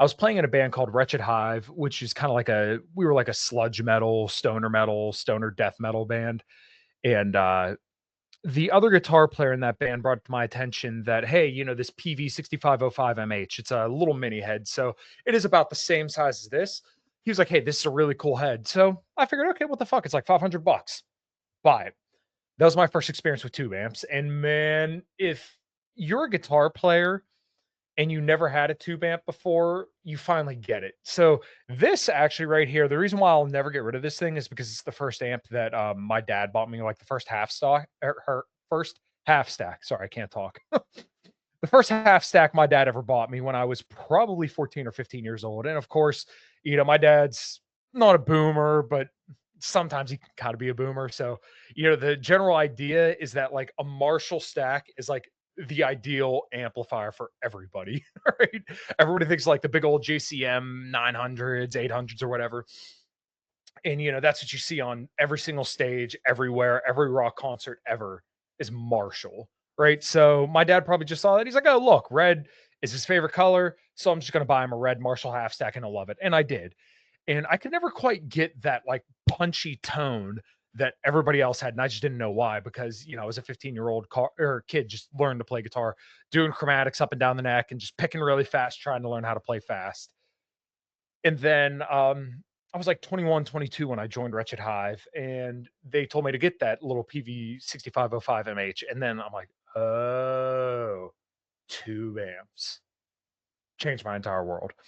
I was playing in a band called Wretched Hive, which is kind of like we were like a sludge metal, stoner death metal band. And the other guitar player in that band brought to my attention that, hey, this PV6505 MH, it's a little mini head. So it is about the same size as this. He was like, hey, this is a really cool head. So I figured, okay, what the fuck? It's like 500 bucks. Buy it. That was my first experience with tube amps. And man, if you're a guitar player and you never had a tube amp before, you finally get it. So this actually right here, the reason why I'll never get rid of this thing is because it's the first amp that my dad bought me, like the first half stock, or her first half stack. Sorry, I can't talk. The first half stack my dad ever bought me when I was probably 14 or 15 years old. And of course, my dad's not a boomer, but sometimes he can kind of be a boomer. So, the general idea is that like a Marshall stack is like the ideal amplifier for everybody, right? Everybody thinks like the big old JCM 900s, 800s, or whatever. And, that's what you see on every single stage, everywhere, every rock concert ever is Marshall, right? So my dad probably just saw that. He's like, oh, look, red is his favorite color. So I'm just going to buy him a red Marshall half stack and he'll love it. And I did. And I could never quite get that like punchy tone that everybody else had. And I just didn't know why, because, I was a 15-year-old kid just learned to play guitar, doing chromatics up and down the neck and just picking really fast, trying to learn how to play fast. And then I was like 21, 22 when I joined Wretched Hive, and they told me to get that little PV6505 MH. And then I'm like, oh, tube amps. Changed my entire world.